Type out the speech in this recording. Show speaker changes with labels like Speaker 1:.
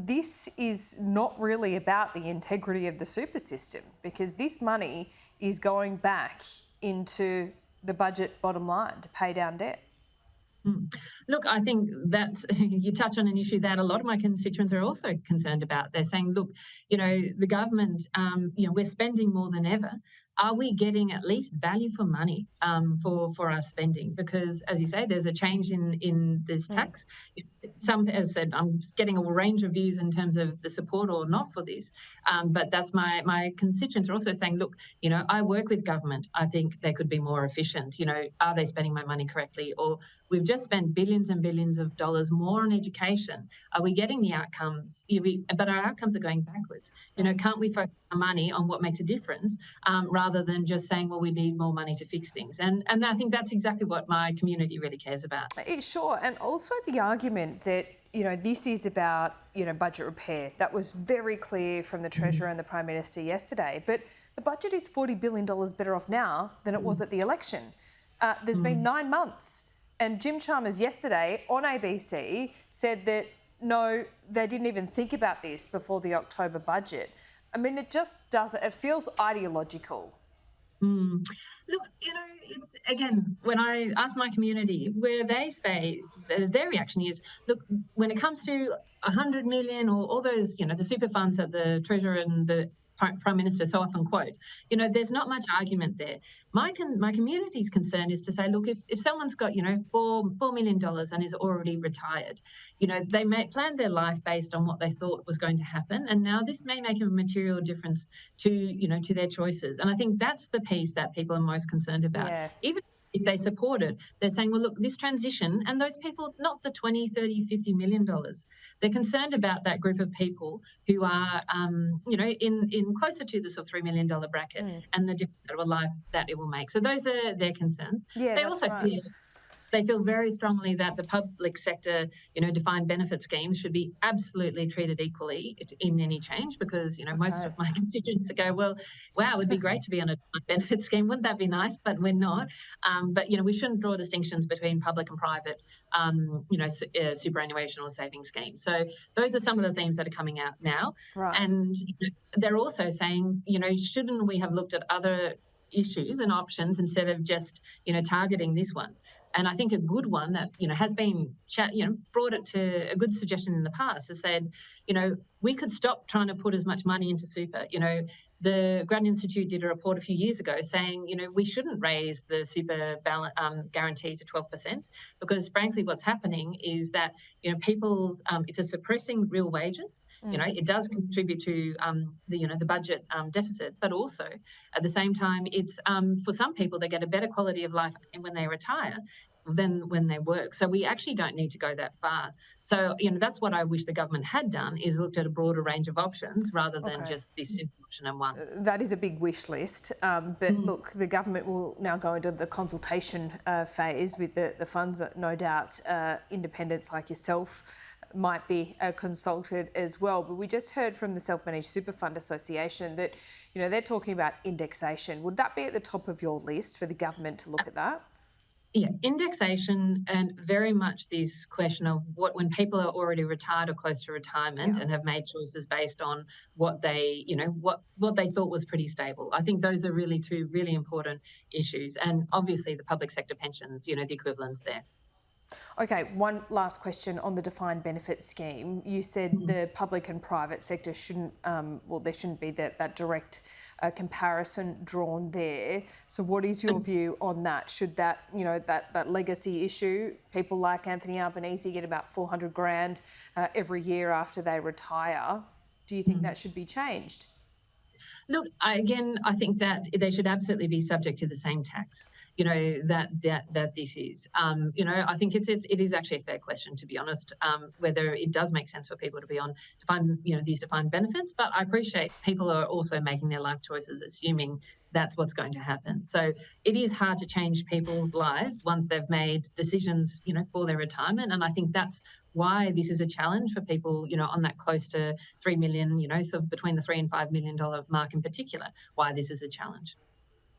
Speaker 1: this is not really about the integrity of the super system, because this money is going back into the budget bottom line to pay down debt.
Speaker 2: Look, I think that's you touch on an issue that a lot of my constituents are also concerned about. They're saying, look, the government, we're spending more than ever. Are we getting at least value for money for our spending? Because, as you say, there's a change in this tax. Some, as said, I'm getting a range of views in terms of the support or not for this. But that's my constituents are also saying, look, I work with government. I think they could be more efficient. Are they spending my money correctly? Or we've just spent billions and billions of dollars more on education. Are we getting the outcomes? But our outcomes are going backwards. Can't we focus our money on what makes a difference rather than just saying, well, we need more money to fix things? And I think that's exactly what my community really cares about.
Speaker 1: Sure. And also the argument that, this is about, budget repair. That was very clear from the Treasurer and the Prime Minister yesterday. But the budget is $40 billion better off now than it was at the election. There's been 9 months. And Jim Chalmers yesterday on ABC said that, no, they didn't even think about this before the October budget. I mean, it just doesn't, it feels ideological.
Speaker 2: Look, it's, again, when I ask my community, where they say their reaction is, look, when it comes to 100 million or all those, the super funds that the Treasurer and the Prime Minister so often quote, there's not much argument there. My community's concern is to say, look, if someone's got, $4 million and is already retired, they may plan their life based on what they thought was going to happen. And now this may make a material difference to their choices. And I think that's the piece that people are most concerned about.
Speaker 1: Yeah.
Speaker 2: Even if they support it, they're saying, well, look, this transition, and those people, not the 20, 30, $50 million, they're concerned about that group of people who are, in closer to the sort of $3 million bracket and the difference of a life that it will make. So those are their concerns.
Speaker 1: Yeah,
Speaker 2: they also feel very strongly that the public sector, defined benefit schemes should be absolutely treated equally in any change, because, most of my constituents go, well, wow, it would be great to be on a benefit scheme. Wouldn't that be nice? But we're not. But, we shouldn't draw distinctions between public and private, superannuation or saving schemes. So those are some of the themes that are coming out now.
Speaker 1: Right.
Speaker 2: And they're also saying, shouldn't we have looked at other issues and options instead of just, targeting this one? And I think a good one that, has been, brought it to a good suggestion in the past has said, we could stop trying to put as much money into super. The Grattan Institute did a report a few years ago saying, we shouldn't raise the super guarantee to 12%, because frankly, what's happening is that, people's, it's suppressing real wages. It does contribute to the budget deficit, but also at the same time, it's for some people, they get a better quality of life when they retire than when they work. So we actually don't need to go that far. So, that's what I wish the government had done, is looked at a broader range of options rather than just this simple option at once.
Speaker 1: That is a big wish list. But look, the government will now go into the consultation phase with the funds that no doubt independents like yourself might be consulted as well. But we just heard from the Self-Managed Super Fund Association that, they're talking about indexation. Would that be at the top of your list for the government to look at that?
Speaker 2: Yeah, indexation, and very much this question of when people are already retired or close to retirement and have made choices based on what they, what they thought was pretty stable. I think those are really two really important issues. And obviously the public sector pensions, the equivalence there.
Speaker 1: Okay, one last question on the defined benefit scheme. You said the public and private sector shouldn't, there shouldn't be that direct comparison drawn there. So what is your view on that? Should that, that legacy issue, people like Anthony Albanese get about $400,000 every year after they retire. Do you think that should be changed?
Speaker 2: Look, I think that they should absolutely be subject to the same tax, that this is. I think it is actually a fair question, to be honest, whether it does make sense for people to be on these defined benefits. But I appreciate people are also making their life choices, assuming that's what's going to happen. So it is hard to change people's lives once they've made decisions, for their retirement. And I think that's why this is a challenge for people, on that close to 3 million, so between the $3 and $5 million mark in particular, why this is a challenge.